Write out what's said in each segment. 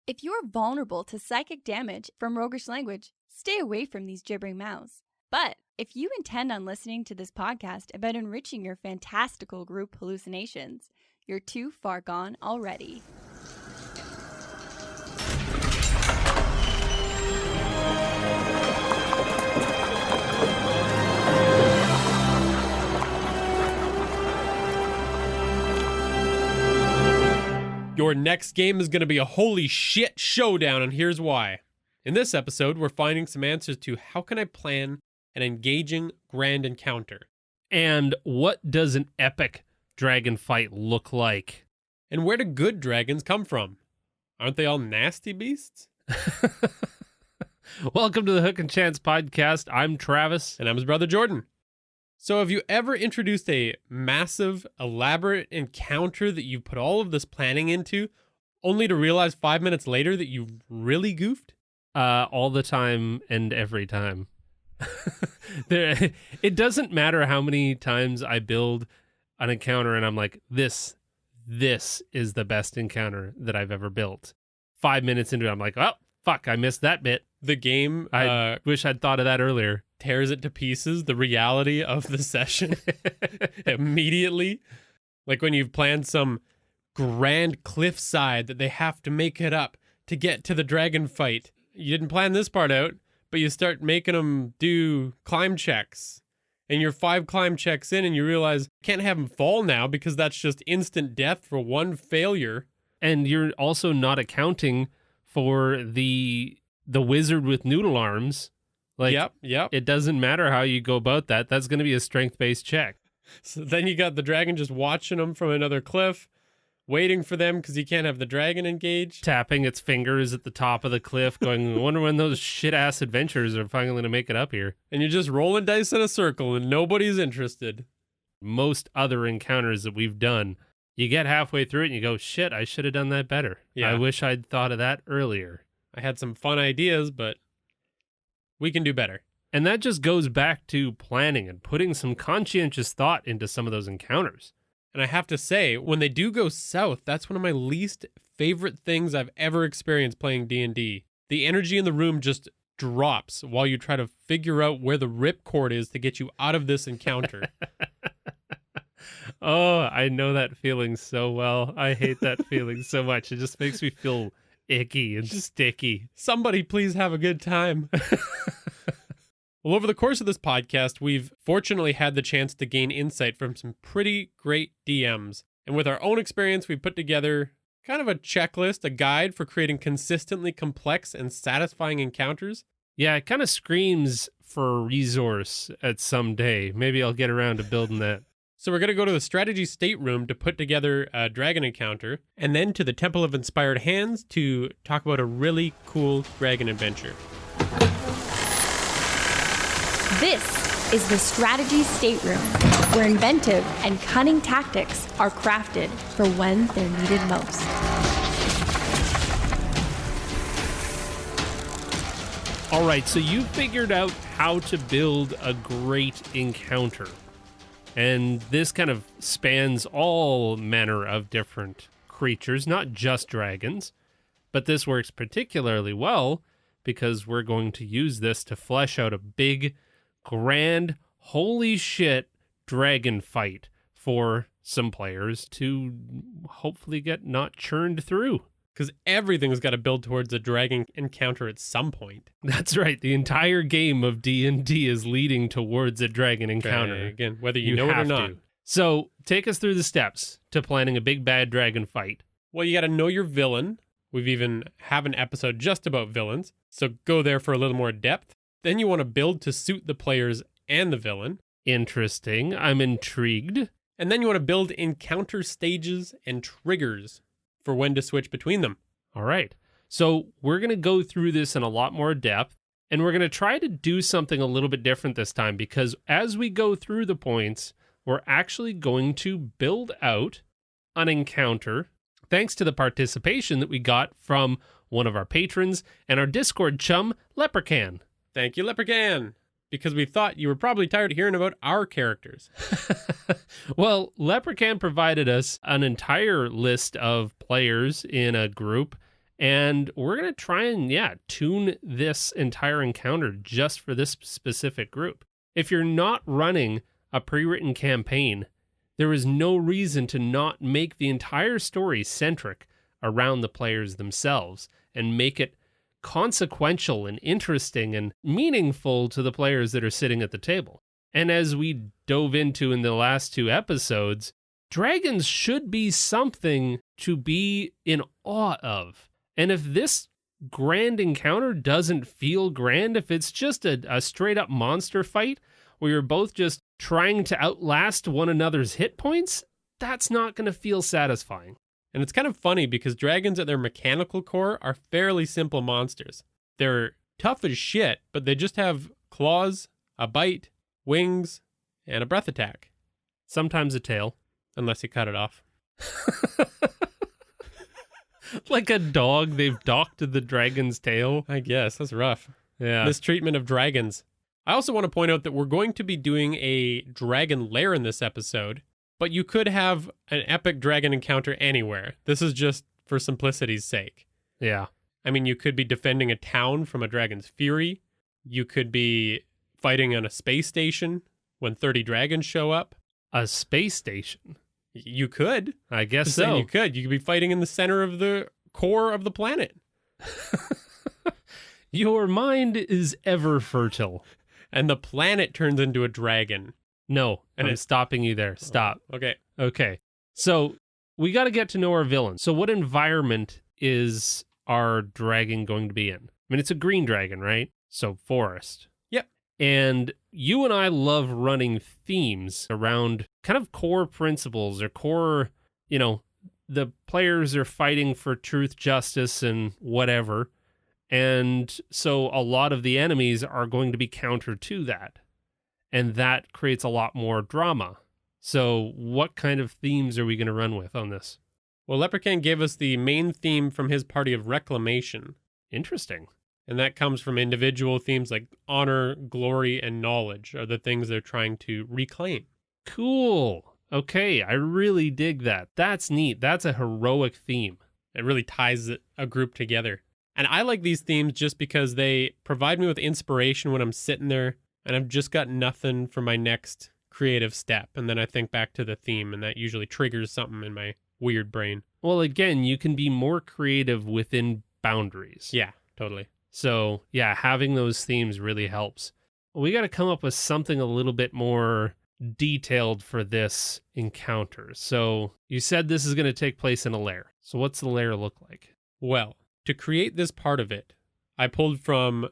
If you're vulnerable to psychic damage from roguish language, stay away from these gibbering mouths. But if you intend on listening to this podcast about enriching your fantastical group hallucinations, you're too far gone already. Your next game is going to be a holy shit showdown, and here's why. In this episode, we're finding some answers to how can I plan an engaging grand encounter? And what does an epic dragon fight look like? And where do good dragons come from? Aren't they all nasty beasts? Welcome to the Hook and Chance podcast. I'm Travis. And I'm his brother Jordan. So have you ever introduced a massive, elaborate encounter that you put all of this planning into, only to realize 5 minutes later that you really goofed? All the time and every time. It doesn't matter how many times I build an encounter and I'm like, this is the best encounter that I've ever built. 5 minutes into it, I'm like, oh, fuck, I missed that bit. The game, I wish I'd thought of that earlier. Tears it to pieces, the reality of the session immediately. Like when you've planned some grand cliffside that they have to make it up to get to the dragon fight. You didn't plan this part out, but you start making them do climb checks. And you're 5 climb checks in and you realize you can't have them fall now because that's just instant death for one failure. And you're also not accounting for the wizard with noodle arms. Like, yep. It doesn't matter how you go about that. That's going to be a strength-based check. So then you got the dragon just watching them from another cliff, waiting for them because you can't have the dragon engage. Tapping its fingers at the top of the cliff, going, I wonder when those shit-ass adventures are finally going to make it up here. And you're just rolling dice in a circle and nobody's interested. Most other encounters that we've done, you get halfway through it and you go, shit, I should have done that better. Yeah. I wish I'd thought of that earlier. I had some fun ideas, but we can do better. And that just goes back to planning and putting some conscientious thought into some of those encounters. And I have to say, when they do go south, that's one of my least favorite things I've ever experienced playing D&D. The energy in the room just drops while you try to figure out where the ripcord is to get you out of this encounter. Oh, I know that feeling so well. I hate that feeling so much. It just makes me feel icky and sticky. Somebody please have a good time. Well, over the course of this podcast, we've fortunately had the chance to gain insight from some pretty great DMs. And with our own experience, we put together kind of a checklist, a guide for creating consistently complex and satisfying encounters. Yeah, it kind of screams for a resource at some day. Maybe I'll get around to building that. So we're going to go to the strategy stateroom to put together a dragon encounter, and then to the Temple of Inspired Hands to talk about a really cool dragon adventure. This is the strategy stateroom, where inventive and cunning tactics are crafted for when they're needed most. All right, so you figured out how to build a great encounter. And this kind of spans all manner of different creatures, not just dragons. But this works particularly well because we're going to use this to flesh out a big, grand, holy shit dragon fight for some players to hopefully get not churned through. Because everything's got to build towards a dragon encounter at some point. That's right. The entire game of D&D is leading towards a dragon encounter. Again, whether you know it or not. So take us through the steps to planning a big bad dragon fight. Well, you got to know your villain. We've even have an episode just about villains. So go there for a little more depth. Then you want to build to suit the players and the villain. Interesting. I'm intrigued. And then you want to build encounter stages and triggers for when to switch between them. All right. So we're going to go through this in a lot more depth, and we're going to try to do something a little bit different this time because as we go through the points, we're actually going to build out an encounter thanks to the participation that we got from one of our patrons and our Discord chum, Leprechaun. Thank you, Leprechaun. Because we thought you were probably tired of hearing about our characters. Well, Leprechaun provided us an entire list of players in a group, And we're going to try and, tune this entire encounter just for this specific group. If you're not running a pre-written campaign, there is no reason to not make the entire story centric around the players themselves and make it consequential and interesting and meaningful to the players that are sitting at the table. And as we dove into in the last 2 episodes, dragons should be something to be in awe of. And if this grand encounter doesn't feel grand, if it's just a straight up monster fight where you're both just trying to outlast one another's hit points, that's not going to feel satisfying. And it's kind of funny because dragons at their mechanical core are fairly simple monsters. They're tough as shit, but they just have claws, a bite, wings, and a breath attack. Sometimes a tail. Unless you cut it off. Like a dog, they've docked the dragon's tail. I guess. That's rough. Yeah. Mistreatment of dragons. I also want to point out that we're going to be doing a dragon lair in this episode, but you could have an epic dragon encounter anywhere. This is just for simplicity's sake. Yeah. I mean, you could be defending a town from a dragon's fury. You could be fighting on a space station when 30 dragons show up. A space station? You could. I guess Just saying so. You could. You could be fighting in the center of the core of the planet. Your mind is ever fertile. And the planet turns into a dragon. No, And I'm stopping you there. Stop. Okay. Okay. So we got to get to know our villain. So what environment is our dragon going to be in? I mean, it's a green dragon, right? So forest. Yep. And you and I love running themes around kind of core principles or core, the players are fighting for truth, justice, and whatever. And so a lot of the enemies are going to be counter to that. And that creates a lot more drama. So what kind of themes are we going to run with on this? Well, Leprechaun gave us the main theme from his party of reclamation. Interesting. And that comes from individual themes like honor, glory, and knowledge are the things they're trying to reclaim. Cool. Okay, I really dig that. That's neat. That's a heroic theme. It really ties a group together. And I like these themes just because they provide me with inspiration when I'm sitting there and I've just got nothing for my next creative step. And then I think back to the theme, and that usually triggers something in my weird brain. Well, again, you can be more creative within boundaries. Yeah, totally. So, yeah, having those themes really helps. We got to come up with something a little bit more detailed for this encounter. So, you said this is going to take place in a lair. So, what's the lair look like? Well, to create this part of it, I pulled from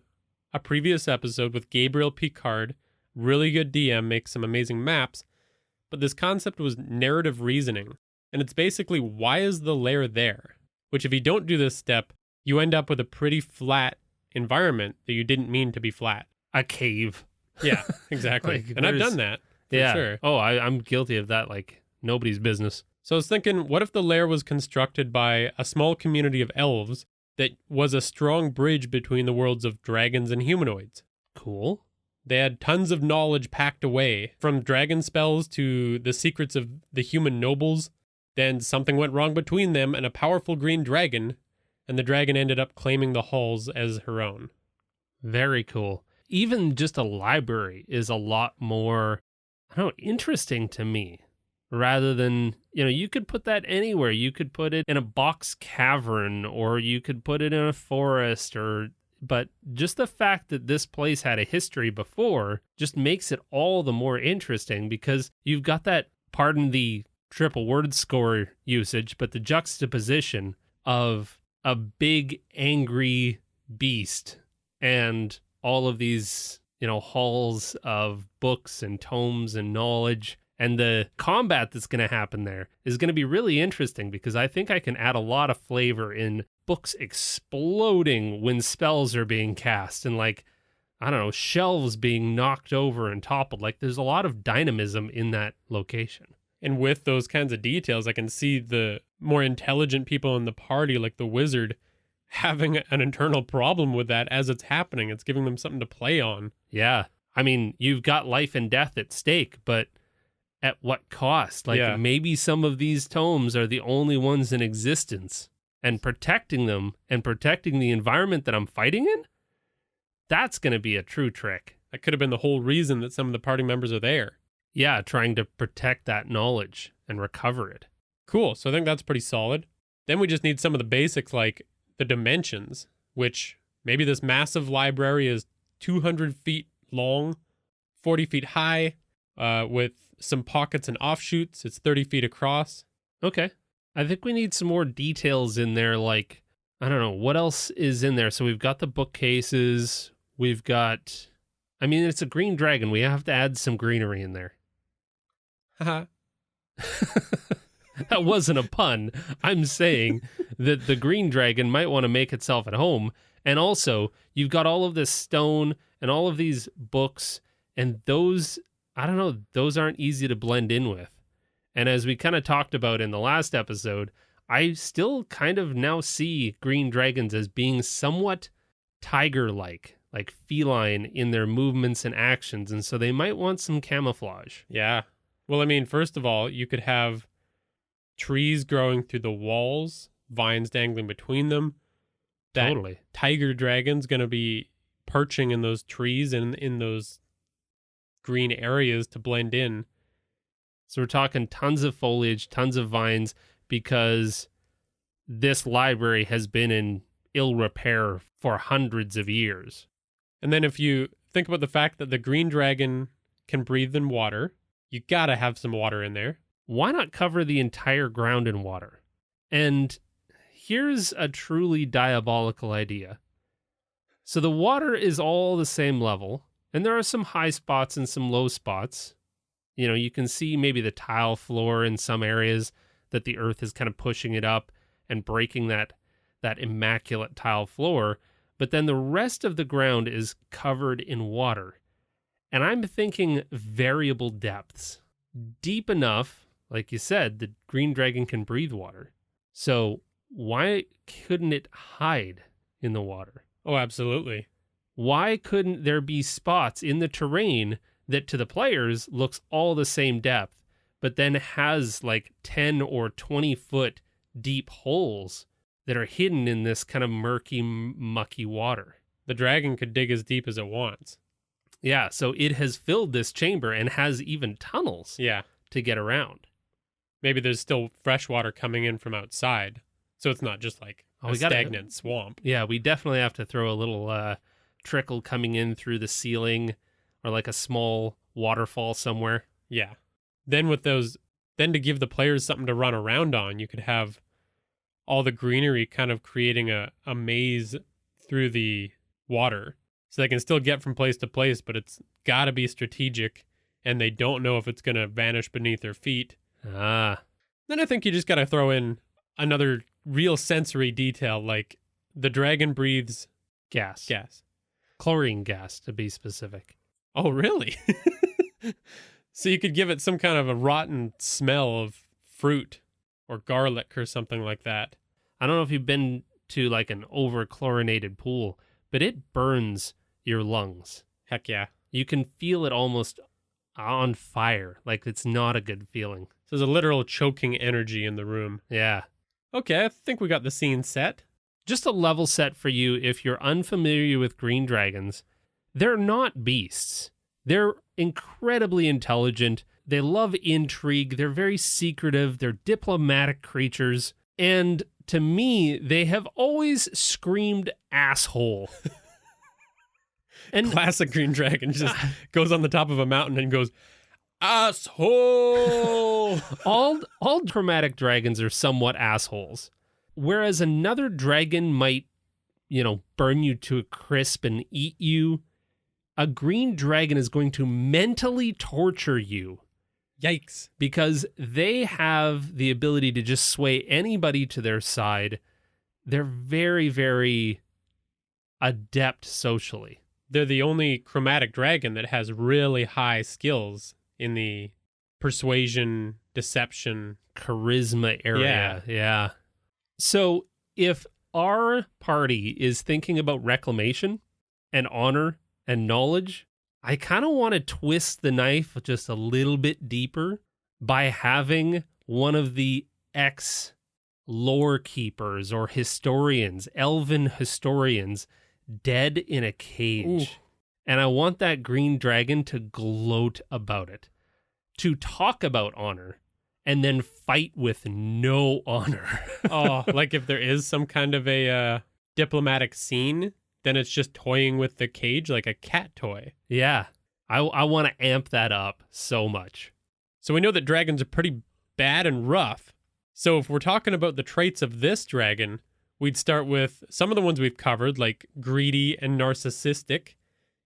a previous episode with Gabriel Picard. Really good DM, makes some amazing maps. But this concept was narrative reasoning. And it's basically, why is the lair there? Which if you don't do this step, you end up with a pretty flat environment that you didn't mean to be flat. A cave. Yeah, exactly. Like, and I've done that. For sure. Oh, I'm guilty of that like nobody's business. So I was thinking, what if the lair was constructed by a small community of elves that was a strong bridge between the worlds of dragons and humanoids? Cool. They had tons of knowledge packed away, from dragon spells to the secrets of the human nobles. Then something went wrong between them and a powerful green dragon, and the dragon ended up claiming the halls as her own. Very cool. Even just a library is a lot more, interesting to me. Rather than, you could put that anywhere. You could put it in a box cavern, or you could put it in a forest, but just the fact that this place had a history before just makes it all the more interesting, because you've got that, pardon the triple word score usage, but the juxtaposition of a big angry beast and all of these, halls of books and tomes and knowledge. And the combat that's going to happen there is going to be really interesting, because I think I can add a lot of flavor in books exploding when spells are being cast, and shelves being knocked over and toppled. Like, there's a lot of dynamism in that location. And with those kinds of details, I can see the more intelligent people in the party, like the wizard, having an internal problem with that as it's happening. It's giving them something to play on. Yeah. I mean, you've got life and death at stake, but at what cost? Maybe some of these tomes are the only ones in existence. and protecting them and protecting the environment that I'm fighting in, that's going to be a true trick. That could have been the whole reason that some of the party members are there. Yeah, trying to protect that knowledge and recover it. Cool. So I think that's pretty solid. Then we just need some of the basics like the dimensions, which maybe this massive library is 200 feet long, 40 feet high, with some pockets and offshoots. It's 30 feet across. Okay. I think we need some more details in there, like, I don't know, what else is in there? So we've got the bookcases, we've got, I mean, it's a green dragon. We have to add some greenery in there. Haha. That wasn't a pun. I'm saying that the green dragon might want to make itself at home. And also, you've got all of this stone and all of these books, and those, I don't know, those aren't easy to blend in with. And as we kind of talked about in the last episode, I still kind of now see green dragons as being somewhat tiger-like, like feline in their movements and actions. And so they might want some camouflage. Yeah. Well, I mean, first of all, you could have trees growing through the walls, vines dangling between them. That Totally. tiger dragon's going to be perching in those trees and in those green areas to blend in. So we're talking tons of foliage, tons of vines, because this library has been in ill repair for hundreds of years. And then if you think about the fact that the green dragon can breathe in water, you got to have some water in there. Why not cover the entire ground in water? And here's a truly diabolical idea. So the water is all the same level, and there are some high spots and some low spots. You know, you can see maybe the tile floor in some areas that the earth is kind of pushing it up and breaking that immaculate tile floor. But then the rest of the ground is covered in water. And I'm thinking variable depths. Deep enough, like you said, the green dragon can breathe water. So why couldn't it hide in the water? Oh, absolutely. Why couldn't there be spots in the terrain that to the players looks all the same depth, but then has like 10 or 20 foot deep holes that are hidden in this kind of murky, mucky water? The dragon could dig as deep as it wants. Yeah, so it has filled this chamber and has even tunnels to get around. Maybe there's still fresh water coming in from outside, so it's not just like a stagnant swamp. Yeah, we definitely have to throw a little trickle coming in through the ceiling, or like a small waterfall somewhere. Yeah. Then to give the players something to run around on, you could have all the greenery kind of creating a maze through the water. So they can still get from place to place, but it's got to be strategic, and they don't know if it's going to vanish beneath their feet. Ah. Then I think you just got to throw in another real sensory detail, like the dragon breathes Gas. gas. Chlorine gas, to be specific. Oh, really? So you could give it some kind of a rotten smell of fruit or garlic or something like that. I don't know if you've been to like an over-chlorinated pool, but it burns your lungs. Heck yeah. You can feel it almost on fire. Like, it's not a good feeling. So there's a literal choking energy in the room. Yeah. Okay, I think we got the scene set. Just a level set for you if you're unfamiliar with green dragons. They're not beasts. They're incredibly intelligent. They love intrigue. They're very secretive. They're diplomatic creatures. And to me, they have always screamed asshole. And Classic green dragon just goes on the top of a mountain and goes, asshole! all chromatic dragons are somewhat assholes. Whereas another dragon might, burn you to a crisp and eat you, a green dragon is going to mentally torture you. Yikes. Because they have the ability to just sway anybody to their side. They're very, very adept socially. They're the only chromatic dragon that has really high skills in the persuasion, deception, charisma area. Yeah. So if our party is thinking about reclamation and honor and knowledge, I kind of want to twist the knife just a little bit deeper by having one of the lore keepers or historians, elven historians, dead in a cage. Ooh. And I want that green dragon to gloat about it, to talk about honor, and then fight with no honor. Oh, like if there is some kind of a diplomatic scene, then it's just toying with the cage like a cat toy. Yeah, I want to amp that up so much. So we know that dragons are pretty bad and rough. So if we're talking about the traits of this dragon, we'd start with some of the ones we've covered, like greedy and narcissistic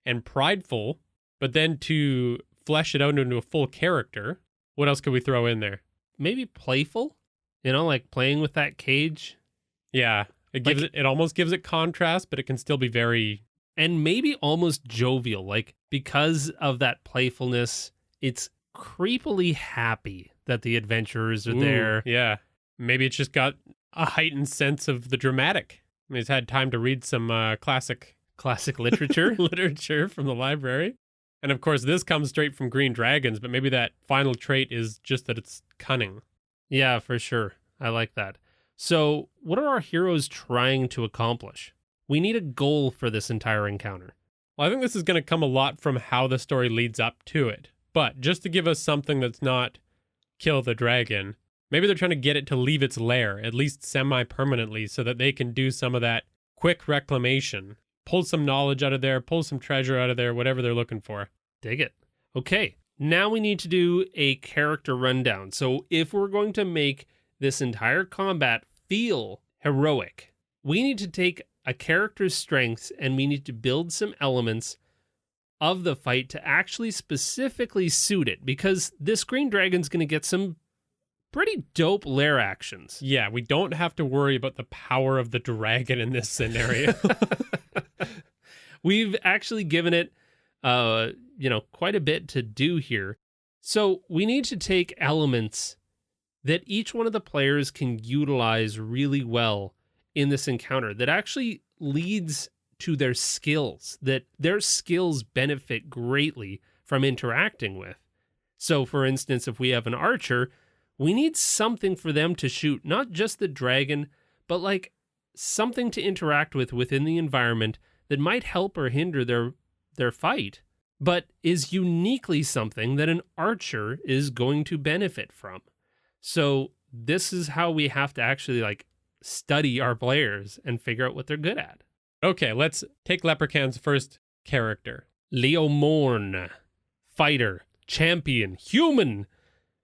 and prideful. But then to flesh it out into a full character, what else could we throw in there? Maybe playful, like playing with that cage. Yeah, it almost gives it contrast, but it can still be very... And maybe almost jovial, like because of that playfulness, it's creepily happy that the adventurers are there. Yeah, maybe it's just got a heightened sense of the dramatic. I mean, it's had time to read some classic literature. literature from the library. And of course, this comes straight from Green Dragons, but maybe that final trait is just that it's cunning. Yeah, for sure. I like that. So, what are our heroes trying to accomplish? We need a goal for this entire encounter. Well, I think this is going to come a lot from how the story leads up to it. But just to give us something that's not kill the dragon, maybe they're trying to get it to leave its lair, at least semi-permanently, so that they can do some of that quick reclamation. Pull some knowledge out of there, pull some treasure out of there, whatever they're looking for. Dig it. Okay, now we need to do a character rundown. So if we're going to make this entire combat feel heroic, we need to take a character's strengths and we need to build some elements of the fight to actually specifically suit it, because this green dragon's going to get some pretty dope lair actions. Yeah, we don't have to worry about the power of the dragon in this scenario. We've actually given it, quite a bit to do here. So we need to take elements that each one of the players can utilize really well in this encounter that actually leads to their skills, that their skills benefit greatly from interacting with. So, for instance, if we have an archer, we need something for them to shoot, not just the dragon, but like something to interact with within the environment that might help or hinder their fight, but is uniquely something that an archer is going to benefit from. So this is how we have to actually study our players and figure out what they're good at. Okay, let's take Leprechaun's first character. Leo Morn, fighter, champion, human,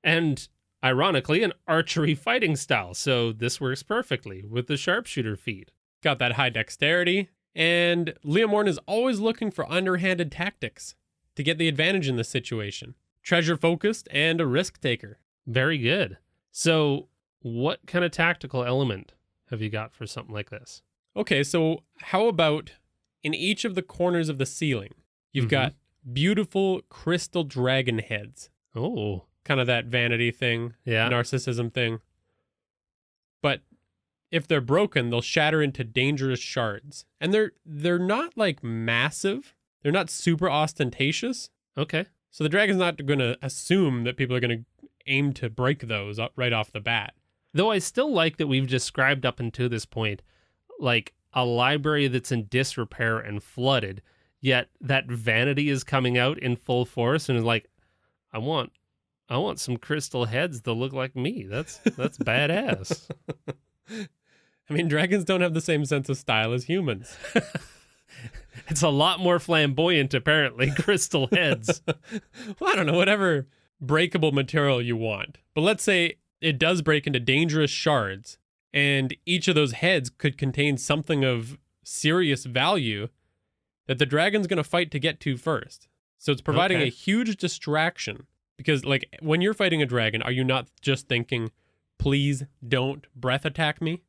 and ironically, an archery fighting style. So this works perfectly with the sharpshooter feat. Got that high dexterity. And Leo Morn is always looking for underhanded tactics to get the advantage in this situation. Treasure focused and a risk taker. Very good. So what kind of tactical element have you got for something like this? Okay, so how about in each of the corners of the ceiling, you've got beautiful crystal dragon heads. Oh. Kind of that vanity thing, narcissism thing. But if they're broken, they'll shatter into dangerous shards. And they're not massive. They're not super ostentatious. Okay. So the dragon's not going to assume that people are going to aim to break those right off the bat. Though I still like that we've described up until this point a library that's in disrepair and flooded, yet that vanity is coming out in full force and is like, I want some crystal heads that look like me. That's badass. I mean, dragons don't have the same sense of style as humans. It's a lot more flamboyant, apparently, crystal heads. Well, I don't know, whatever breakable material you want. But let's say it does break into dangerous shards, and each of those heads could contain something of serious value that the dragon's going to fight to get to first. So it's providing a huge distraction. Because, when you're fighting a dragon, are you not just thinking, please don't breath attack me?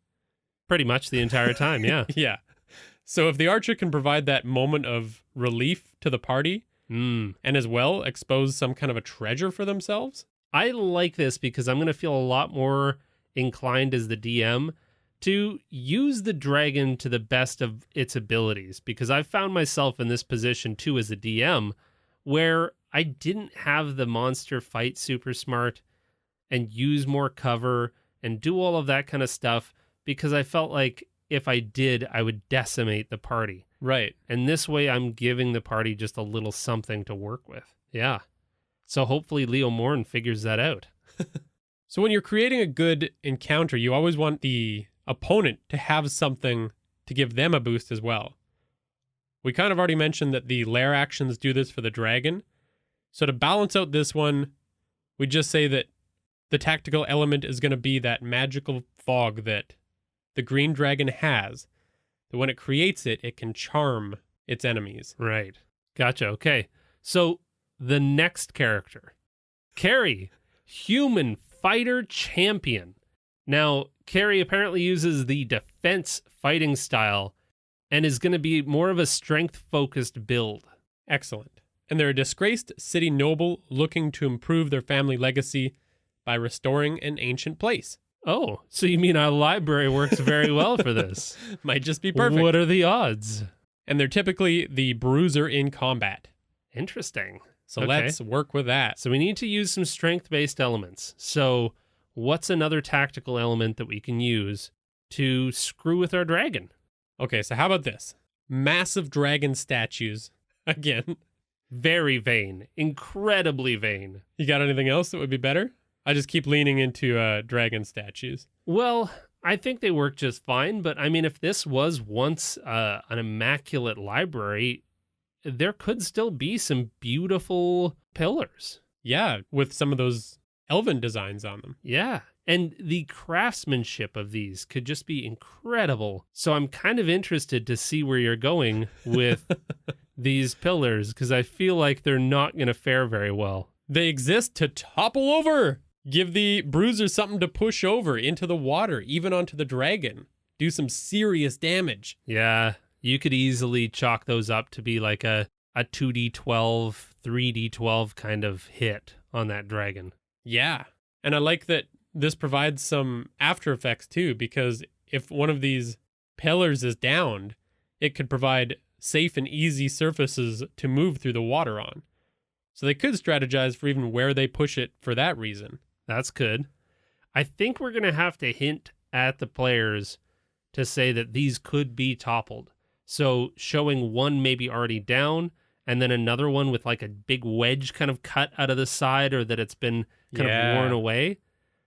Pretty much the entire time, yeah. Yeah. So if the archer can provide that moment of relief to the party, and as well expose some kind of a treasure for themselves. I like this because I'm going to feel a lot more inclined as the DM to use the dragon to the best of its abilities, because I've found myself in this position too as a DM where I didn't have the monster fight super smart and use more cover and do all of that kind of stuff because I felt like if I did, I would decimate the party. Right. And this way I'm giving the party just a little something to work with. Yeah. So hopefully Leo Morn figures that out. So when you're creating a good encounter, you always want the opponent to have something to give them a boost as well. We kind of already mentioned that the lair actions do this for the dragon. So to balance out this one, we just say that the tactical element is going to be that magical fog that the green dragon has. That when it creates it, it can charm its enemies. Right. Gotcha. Okay. So the next character, Carrie, human fighter champion. Now, Carrie apparently uses the defense fighting style and is going to be more of a strength-focused build. Excellent. And they're a disgraced city noble looking to improve their family legacy by restoring an ancient place. Oh, so you mean our library works very well for this? Might just be perfect. What are the odds? And they're typically the bruiser in combat. Interesting. So Okay. let's work with that. So we need to use some strength-based elements. So what's another tactical element that we can use to screw with our dragon? Okay, so how about this? Massive dragon statues. Again. Very vain. Incredibly vain. You got anything else that would be better? I just keep leaning into dragon statues. Well, I think they work just fine, but I mean, if this was once an immaculate library, there could still be some beautiful pillars. Yeah, with some of those elven designs on them. Yeah. And the craftsmanship of these could just be incredible. So I'm kind of interested to see where you're going with these pillars, because I feel like they're not going to fare very well. They exist to topple over. Give the bruiser something to push over into the water, even onto the dragon. Do some serious damage. Yeah, you could easily chalk those up to be like a 2d12, 3d12 kind of hit on that dragon. Yeah. And I like that this provides some after effects too, because if one of these pillars is downed, it could provide safe and easy surfaces to move through the water on. So they could strategize for even where they push it for that reason. That's good. I think we're going to have to hint at the players to say that these could be toppled. So showing one maybe already down and then another one with like a big wedge kind of cut out of the side, or that it's been kind of worn away,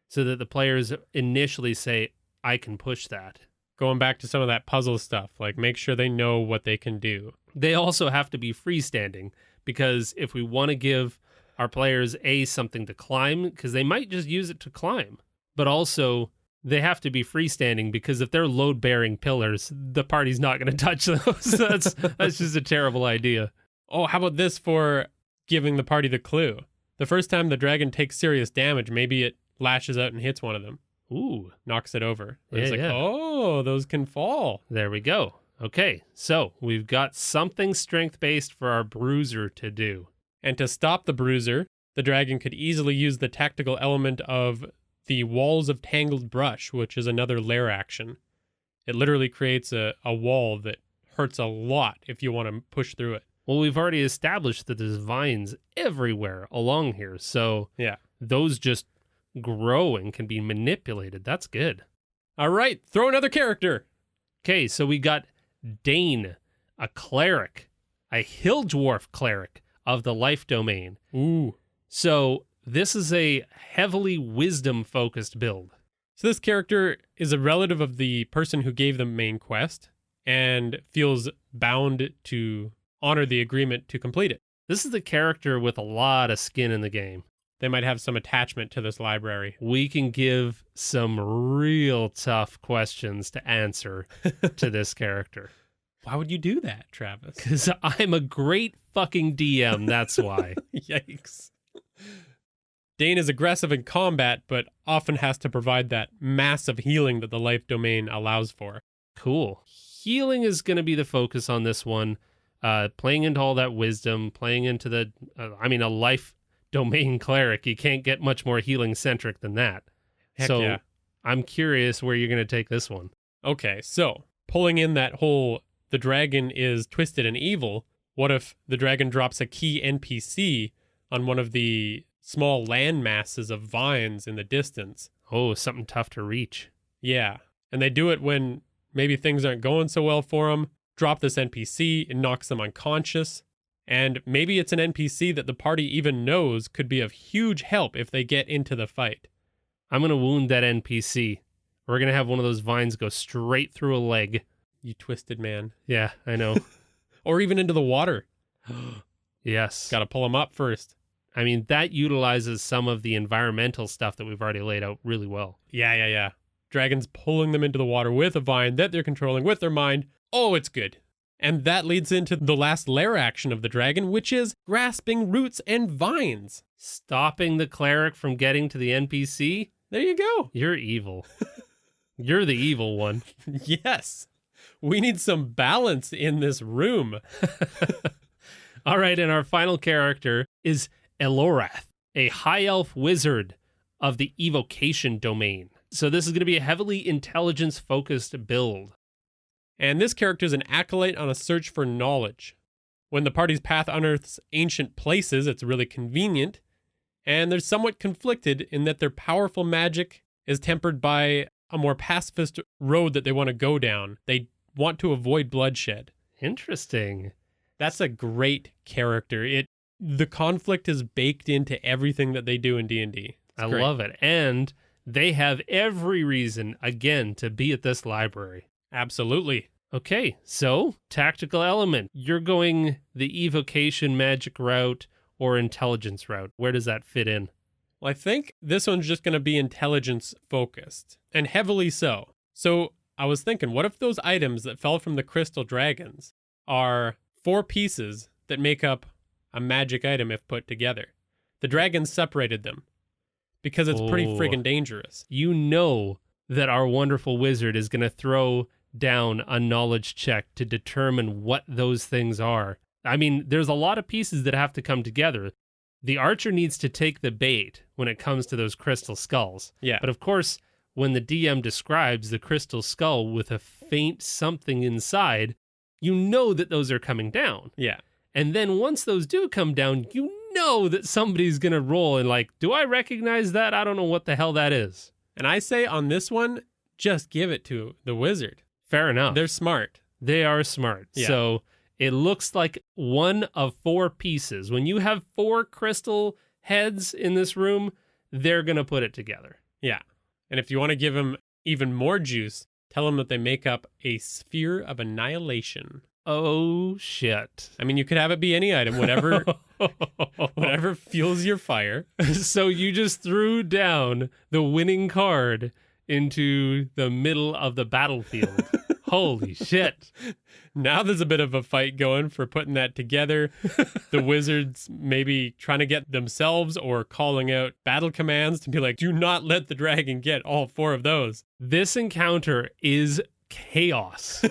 so that the players initially say, I can push that. Going back to some of that puzzle stuff, like make sure they know what they can do. They also have to be freestanding, because if we want to give our players something to climb, because they might just use it to climb, but also they have to be freestanding, because if they're load-bearing pillars, the party's not going to touch those. That's just a terrible idea. Oh, how about this for giving the party the clue? The first time the dragon takes serious damage, maybe it lashes out and hits one of them. Ooh. Knocks it over. Yeah, It's like, oh, those can fall. There we go. Okay, so we've got something strength-based for our bruiser to do. And to stop the bruiser, the dragon could easily use the tactical element of the walls of tangled brush, which is another lair action. It literally creates a wall that hurts a lot if you want to push through it. Well, we've already established that there's vines everywhere along here, so yeah, those just grow and can be manipulated. That's good. All right, throw another character. Okay, so we got Dane, a cleric, a hill dwarf cleric of the life domain. Ooh. So this is a heavily wisdom-focused build. So this character is a relative of the person who gave the main quest and feels bound to honor the agreement to complete it. This is the character with a lot of skin in the game. They might have some attachment to this library. We can give some real tough questions to answer to this character. Why would you do that, Travis? Because I'm a great fucking DM, that's why. Yikes. Dane is aggressive in combat, but often has to provide that massive healing that the life domain allows for. Cool. Healing is going to be the focus on this one. Playing into all that wisdom, playing into the, a life domain cleric. You can't get much more healing centric than that. Heck so yeah. I'm curious where you're going to take this one. Okay, so pulling in that whole, the dragon is twisted and evil. What if the dragon drops a key NPC on one of the small land masses of vines in the distance? Oh, something tough to reach. Yeah. And they do it when maybe things aren't going so well for them. Drop this NPC, it knocks them unconscious. And maybe it's an NPC that the party even knows could be of huge help if they get into the fight. I'm going to wound that NPC. We're going to have one of those vines go straight through a leg. You twisted man. Yeah, I know. Or even into the water. Yes. Got to pull them up first. I mean, that utilizes some of the environmental stuff that we've already laid out really well. Yeah. Dragons pulling them into the water with a vine that they're controlling with their mind. Oh, it's good. And that leads into the last lair action of the dragon, which is grasping roots and vines. Stopping the cleric from getting to the NPC? There you go. You're evil. You're the evil one. Yes. We need some balance in this room. All right, and our final character is Elorath, a high elf wizard of the evocation domain. So this is going to be a heavily intelligence-focused build. And this character is an acolyte on a search for knowledge. When the party's path unearths ancient places, it's really convenient, and they're somewhat conflicted in that their powerful magic is tempered by a more pacifist road that they want to go down. They want to avoid bloodshed. Interesting. That's a great character. The conflict is baked into everything that they do in D&D. I love it. And they have every reason, again, to be at this library. Absolutely. Okay, so tactical element. You're going the evocation magic route or intelligence route. Where does that fit in? Well, I think this one's just going to be intelligence focused, and heavily so. So I was thinking, what if those items that fell from the crystal dragons are 4 pieces that make up a magic item if put together? The dragons separated them because it's pretty friggin' dangerous. You know that our wonderful wizard is going to throw down a knowledge check to determine what those things are. I mean, there's a lot of pieces that have to come together. The archer needs to take the bait when it comes to those crystal skulls. Yeah. But of course, when the DM describes the crystal skull with a faint something inside, you know that those are coming down. Yeah. And then once those do come down, you know that somebody's going to roll and like, do I recognize that? I don't know what the hell that is. And I say on this one, just give it to the wizard. Fair enough. They're smart. They are smart. Yeah. So it looks like one of 4 pieces. When you have 4 crystal heads in this room, they're going to put it together. Yeah. And if you want to give them even more juice, tell them that they make up a sphere of annihilation. Oh, shit. I mean, you could have it be any item, whatever fuels your fire. So you just threw down the winning card into the middle of the battlefield. Holy shit. Now there's a bit of a fight going for putting that together. The wizards maybe trying to get themselves or calling out battle commands to be like, do not let the dragon get all 4 of those. This encounter is chaos.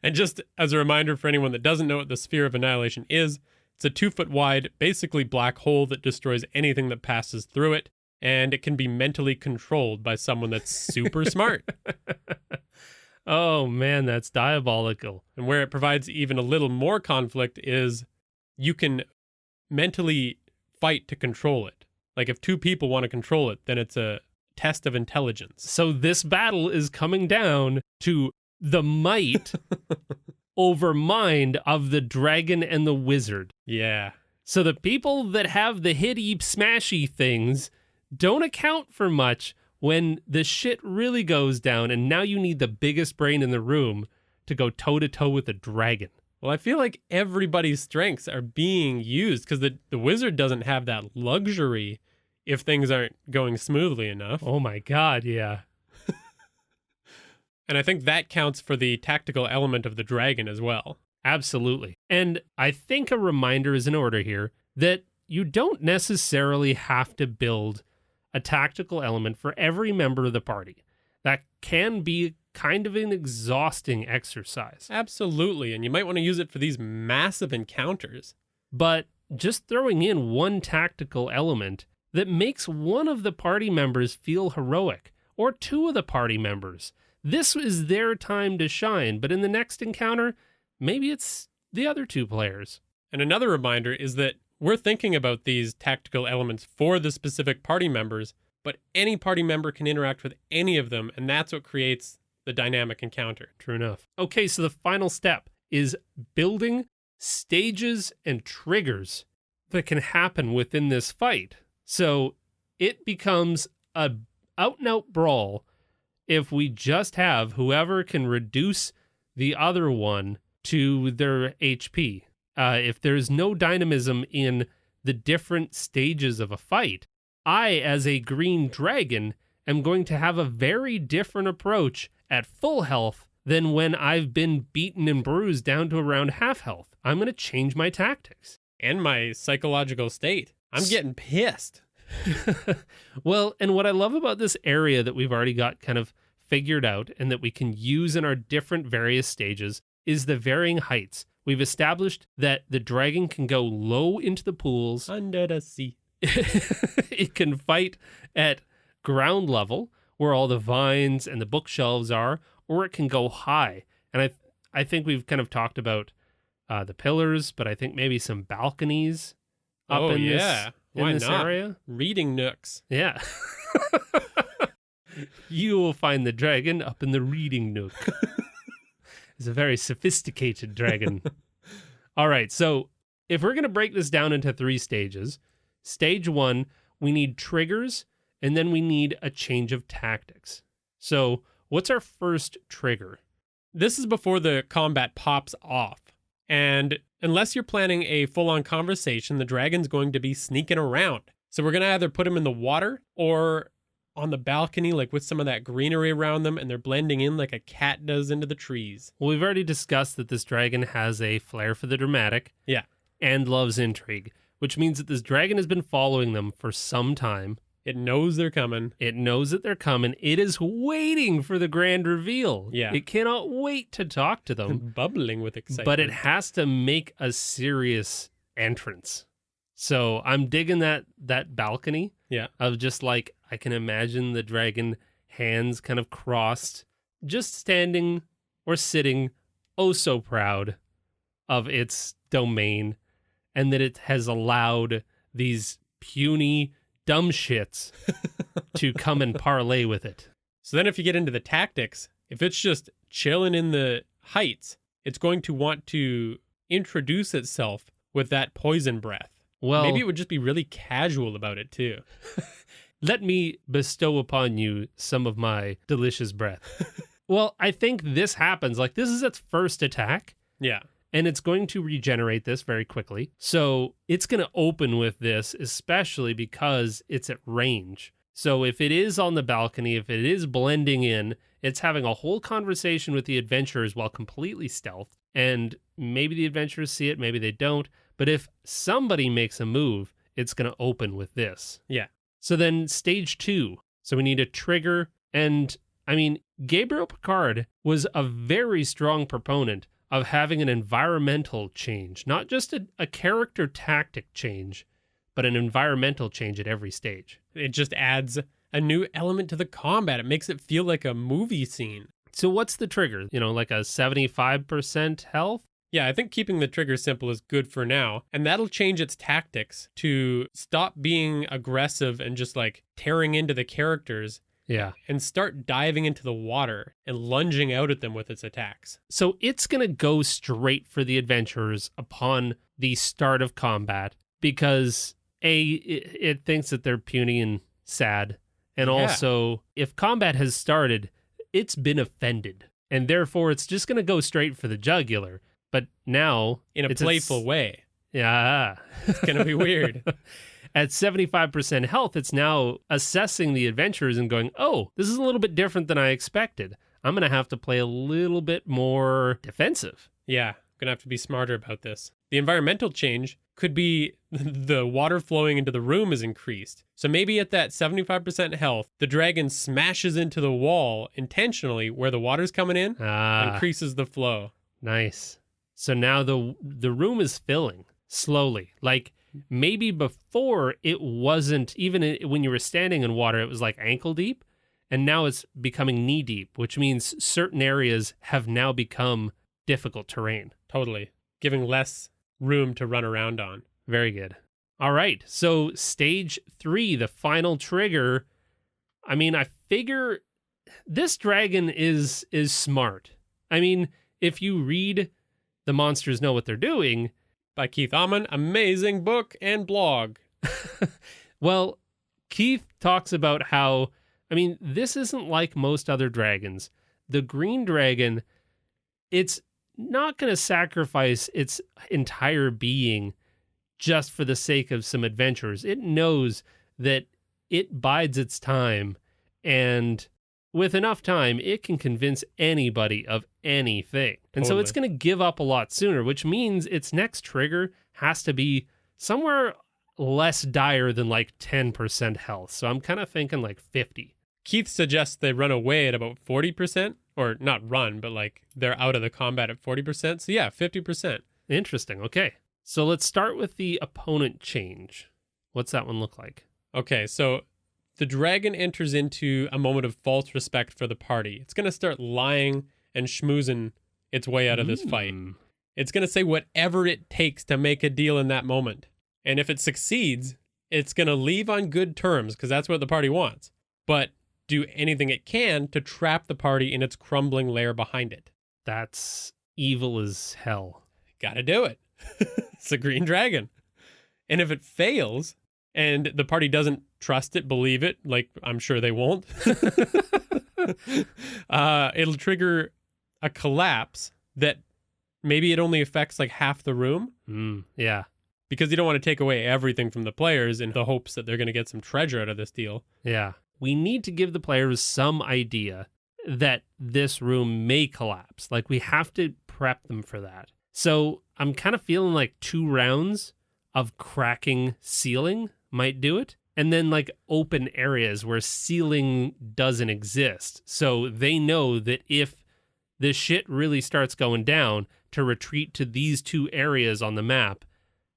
And just as a reminder for anyone that doesn't know what the Sphere of Annihilation is, it's a 2-foot wide, basically black hole that destroys anything that passes through it. And it can be mentally controlled by someone that's super smart. Oh, man, that's diabolical. And where it provides even a little more conflict is you can mentally fight to control it. Like if 2 people want to control it, then it's a test of intelligence. So this battle is coming down to the might over mind of the dragon and the wizard. Yeah. So the people that have the hitty, smashy things don't account for much when the shit really goes down, and now you need the biggest brain in the room to go toe-to-toe with the dragon. Well, I feel like everybody's strengths are being used because the wizard doesn't have that luxury if things aren't going smoothly enough. Oh my god, yeah. And I think that counts for the tactical element of the dragon as well. Absolutely. And I think a reminder is in order here that you don't necessarily have to build a tactical element for every member of the party. That can be kind of an exhausting exercise. Absolutely. And you might want to use it for these massive encounters. But just throwing in one tactical element that makes one of the party members feel heroic, or 2 of the party members. This is their time to shine, but in the next encounter, maybe it's the other 2 players. And another reminder is that we're thinking about these tactical elements for the specific party members, but any party member can interact with any of them, and that's what creates the dynamic encounter. True enough. Okay, so the final step is building stages and triggers that can happen within this fight. So it becomes a out-and-out brawl if we just have whoever can reduce the other one to their HP. If there's no dynamism in the different stages of a fight, I, as a green dragon, am going to have a very different approach at full health than when I've been beaten and bruised down to around half health. I'm going to change my tactics. And my psychological state. I'm getting pissed. Well, and what I love about this area that we've already got kind of figured out and that we can use in our different various stages is the varying heights. We've established that the dragon can go low into the pools. Under the sea. It can fight at ground level where all the vines and the bookshelves are, or it can go high. And I think we've kind of talked about the pillars, but I think maybe some balconies up in this area. Reading nooks. Yeah. You will find the dragon up in the reading nook. It's a very sophisticated dragon. All right, so if we're going to break this down into 3 stages, stage 1, we need triggers, and then we need a change of tactics. So what's our first trigger? This is before the combat pops off. And unless you're planning a full-on conversation, the dragon's going to be sneaking around. So we're going to either put him in the water or on the balcony, like with some of that greenery around them, and they're blending in like a cat does into the trees. Well, we've already discussed that this dragon has a flair for the dramatic. Yeah. And loves intrigue, which means that this dragon has been following them for some time. It knows they're coming. It knows that they're coming. It is waiting for the grand reveal. Yeah. It cannot wait to talk to them. Bubbling with excitement. But it has to make a serious entrance. So I'm digging that balcony. Yeah. Of just like, I can imagine the dragon, hands kind of crossed, just standing or sitting, oh so proud of its domain, and that it has allowed these puny dumb shits to come and parlay with it. So then if you get into the tactics, if it's just chilling in the heights, it's going to want to introduce itself with that poison breath. Well, maybe it would just be really casual about it too. Let me bestow upon you some of my delicious breath. Well, I think this happens. Like, this is its first attack. Yeah. And it's going to regenerate this very quickly. So it's going to open with this, especially because it's at range. So if it is on the balcony, if it is blending in, it's having a whole conversation with the adventurers while completely stealthed. And maybe the adventurers see it, maybe they don't. But if somebody makes a move, it's going to open with this. Yeah. So then stage 2. So we need a trigger. And I mean, Gabriel Picard was a very strong proponent of having an environmental change, not just a character tactic change, but an environmental change at every stage. It just adds a new element to the combat. It makes it feel like a movie scene. So what's the trigger? You know, like a 75% health? Yeah, I think keeping the trigger simple is good for now. And that'll change its tactics to stop being aggressive and just like tearing into the characters. Yeah. And start diving into the water and lunging out at them with its attacks. So it's going to go straight for the adventurers upon the start of combat because it thinks that they're puny and sad. And also, if combat has started, it's been offended. And therefore, it's just going to go straight for the jugular. But now... in a playful way. Yeah. It's going to be weird. At 75% health, it's now assessing the adventurers and going, oh, this is a little bit different than I expected. I'm going to have to play a little bit more defensive. Yeah, going to have to be smarter about this. The environmental change could be the water flowing into the room is increased. So maybe at that 75% health, the dragon smashes into the wall intentionally where the water's coming in, increases the flow. Nice. So now the room is filling slowly. Like maybe before it wasn't, even when you were standing in water, it was like ankle deep. And now it's becoming knee deep, which means certain areas have now become difficult terrain. Totally. Giving less room to run around on. Very good. All right. So stage 3, the final trigger, I mean, I figure this dragon is smart. I mean, if you read The Monsters Know What They're Doing by Keith Ammann, amazing book and blog. Well, Keith talks about how, I mean, this isn't like most other dragons. The green dragon, it's not going to sacrifice its entire being just for the sake of some adventures. It knows that it bides its time, and with enough time, it can convince anybody of anything. And so it's going to give up a lot sooner, which means its next trigger has to be somewhere less dire than like 10% health. So I'm kind of thinking like 50. Keith suggests they run away at about 40%, or not run, but like they're out of the combat at 40%. So yeah, 50%. Interesting. Okay. So let's start with the opponent change. What's that one look like? Okay, so the dragon enters into a moment of false respect for the party. It's going to start lying and schmoozing its way out of this fight. It's going to say whatever it takes to make a deal in that moment. And if it succeeds, it's going to leave on good terms because that's what the party wants. But do anything it can to trap the party in its crumbling lair behind it. That's evil as hell. Gotta do it. It's a green dragon. And if it fails and the party doesn't trust it, believe it, like I'm sure they won't, it'll trigger a collapse that maybe it only affects like half the room. Yeah. Because you don't want to take away everything from the players in the hopes that they're going to get some treasure out of this deal. Yeah. We need to give the players some idea that this room may collapse. Like, we have to prep them for that. So I'm kind of feeling like 2 rounds of cracking ceiling might do it. And then like open areas where ceiling doesn't exist. So they know that if this shit really starts going down, to retreat to these 2 areas on the map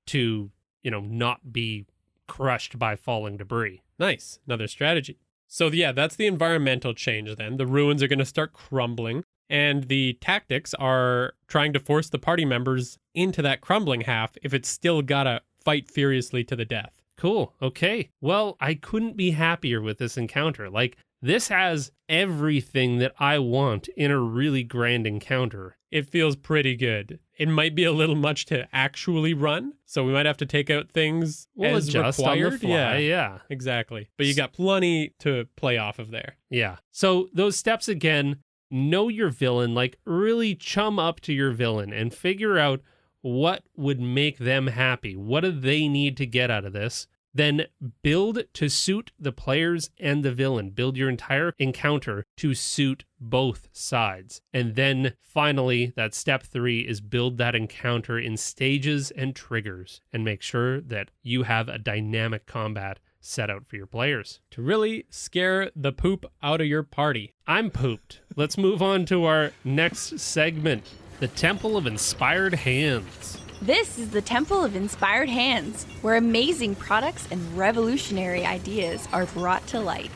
to, you know, not be crushed by falling debris. Nice. Another strategy. So yeah, that's the environmental change then. The ruins are going to start crumbling, and the tactics are trying to force the party members into that crumbling half if it's still got to fight furiously to the death. Cool. Okay. Well, I couldn't be happier with this encounter. Like, this has everything that I want in a really grand encounter. It feels pretty good. It might be a little much to actually run, so we might have to take out things as adjust required. On the fly, yeah. Exactly. But you got plenty to play off of there. Yeah. So those steps again, know your villain, like really chum up to your villain and figure out what would make them happy. What do they need to get out of this? Then build to suit the players and the villain. Build your entire encounter to suit both sides. And then finally, that step 3 is build that encounter in stages and triggers and make sure that you have a dynamic combat set out for your players. To really scare the poop out of your party. I'm pooped. Let's move on to our next segment, the Temple of Inspired Hands. This is the Temple of Inspired Hands, where amazing products and revolutionary ideas are brought to light.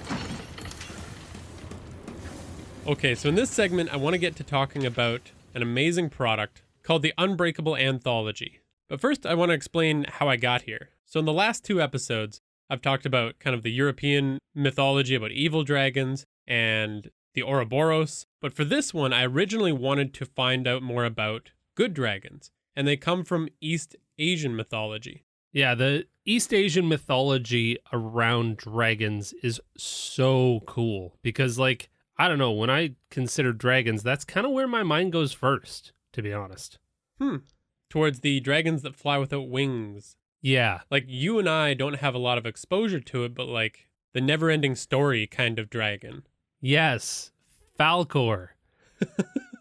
Okay, so in this segment, I want to get to talking about an amazing product called the Unbreakable Anthology. But first, I want to explain how I got here. So in the last 2 episodes, I've talked about kind of the European mythology about evil dragons and the Ouroboros. But for this one, I originally wanted to find out more about good dragons. And they come from East Asian mythology. Yeah, the East Asian mythology around dragons is so cool because, like, I don't know, when I consider dragons, that's kind of where my mind goes first, to be honest. Towards the dragons that fly without wings. Yeah. Like, you and I don't have a lot of exposure to it, but like the never-ending story kind of dragon. Yes, Falcor.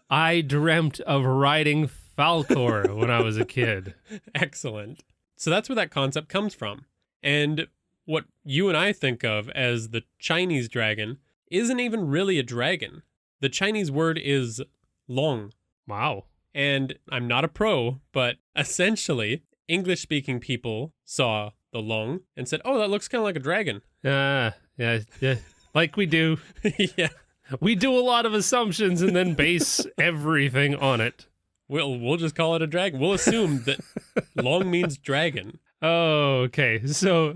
I dreamt of riding Falcor when I was a kid. Excellent. So that's where that concept comes from. And what you and I think of as the Chinese dragon isn't even really a dragon. The Chinese word is long. Wow. And I'm not a pro, but essentially, English-speaking people saw the long and said, oh, that looks kind of like a dragon. Yeah. Like we do. Yeah. We do a lot of assumptions and then base everything on it. We'll just call it a dragon. We'll assume that long means dragon. Oh, okay. So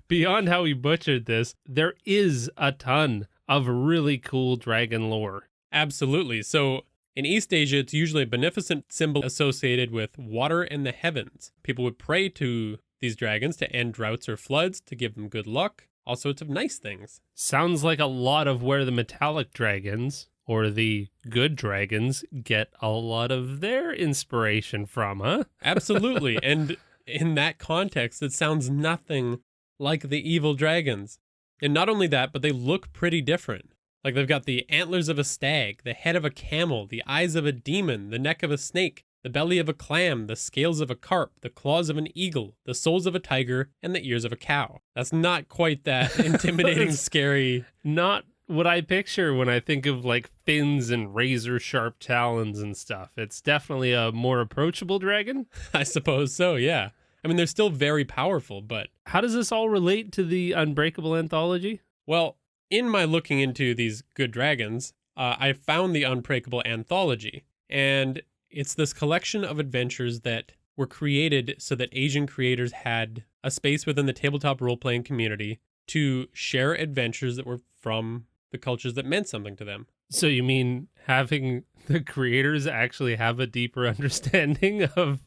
beyond how we butchered this, there is a ton of really cool dragon lore. Absolutely. So in East Asia, it's usually a beneficent symbol associated with water and the heavens. People would pray to these dragons to end droughts or floods, to give them good luck, all sorts of nice things. Sounds like a lot of where the metallic dragons, or the good dragons, get a lot of their inspiration from, huh? Absolutely. And in that context, it sounds nothing like the evil dragons. And not only that, but they look pretty different. Like they've got the antlers of a stag, the head of a camel, the eyes of a demon, the neck of a snake, the belly of a clam, the scales of a carp, the claws of an eagle, the soles of a tiger, and the ears of a cow. That's not quite that intimidating, scary. Not what I picture when I think of like fins and razor sharp talons and stuff. It's definitely a more approachable dragon. I suppose so, yeah. I mean, they're still very powerful, but... How does this all relate to the Unbreakable Anthology? Well, in my looking into these good dragons, I found the Unbreakable Anthology, and it's this collection of adventures that were created so that Asian creators had a space within the tabletop role-playing community to share adventures that were from the cultures that meant something to them. So you mean having the creators actually have a deeper understanding of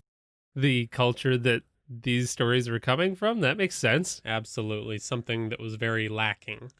the culture that these stories were coming from? That makes sense. Absolutely. Something that was very lacking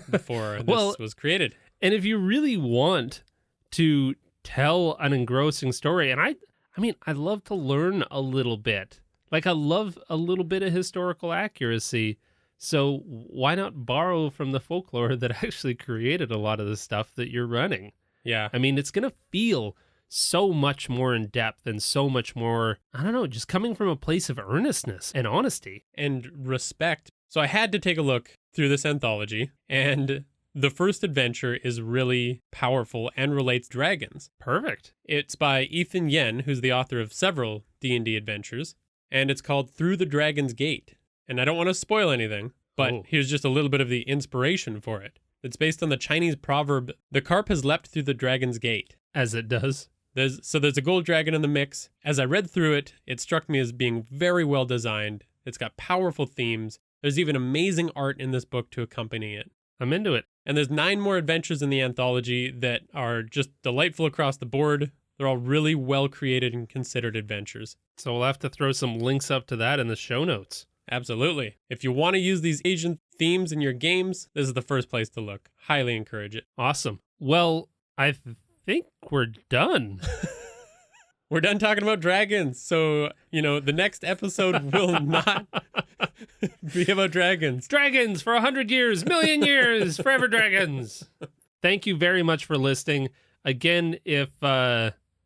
before this was created. And if you really want to tell an engrossing story, and I mean, I love to learn a little bit. Like, I love a little bit of historical accuracy. So why not borrow from the folklore that actually created a lot of the stuff that you're running? Yeah. I mean, it's going to feel so much more in depth and so much more, I don't know, just coming from a place of earnestness and honesty. And respect. So I had to take a look through this anthology, and the first adventure is really powerful and relates dragons. Perfect. It's by Ethan Yen, who's the author of several D&D adventures, and it's called Through the Dragon's Gate. And I don't want to spoil anything, but here's just a little bit of the inspiration for it. It's based on the Chinese proverb, "The carp has leapt through the dragon's gate." As it does. There's a gold dragon in the mix. As I read through it, it struck me as being very well designed. It's got powerful themes. There's even amazing art in this book to accompany it. I'm into it. And there's 9 more adventures in the anthology that are just delightful across the board. They're all really well created and considered adventures. So we'll have to throw some links up to that in the show notes. Absolutely. If you want to use these Asian themes in your games, this is the first place to look. Highly encourage it. Awesome. Well, I think we're done. We're done talking about dragons. So, the next episode will not be about dragons. Dragons for 100 years, million years, forever dragons. Thank you very much for listening. Again, if,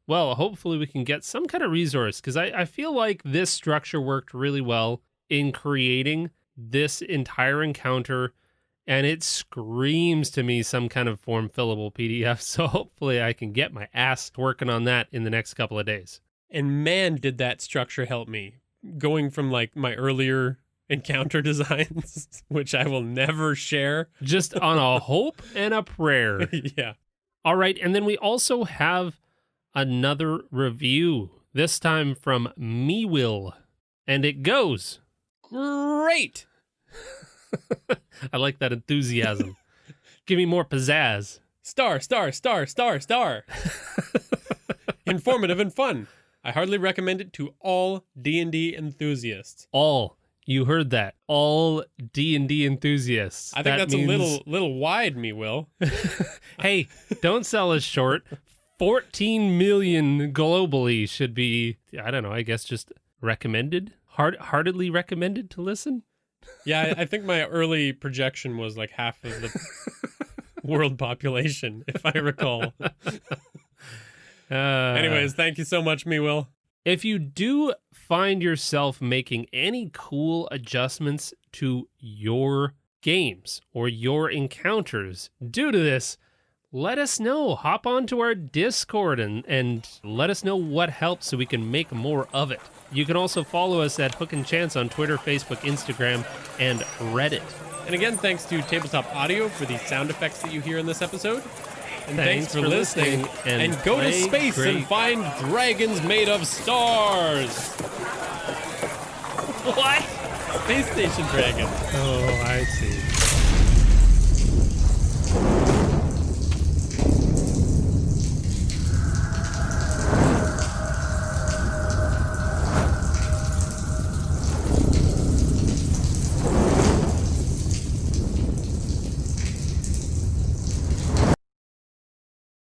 hopefully we can get some kind of resource, because I feel like this structure worked really well in creating this entire encounter, and it screams to me some kind of form fillable PDF. So hopefully I can get my ass working on that in the next couple of days. And man, did that structure help me. Going from like my earlier encounter designs, which I will never share. Just on a hope and a prayer. Yeah. All right. And then we also have another review, this time from Me Will. And it goes, great. I like that enthusiasm. Give me more pizzazz. Star. Informative and fun. I hardly recommend it to all D&D enthusiasts. All. You heard that. All D&D enthusiasts. I think that's a little wide, Me Will. Hey, don't sell us short. 14 million globally should be, I don't know, I guess just recommended? Heartedly recommended to listen? Yeah, I think my early projection was like half of the world population, if I recall. Anyways, thank you so much, Me Will. If you do find yourself making any cool adjustments to your games or your encounters due to this, let us know. Hop onto our Discord and let us know what helps so we can make more of it. You can also follow us at Hook and Chance on Twitter, Facebook, Instagram, and Reddit. And again, thanks to Tabletop Audio for the sound effects that you hear in this episode. And thanks for listening. And go to space and find dragons made of stars. What? Space station dragon. Oh, I see.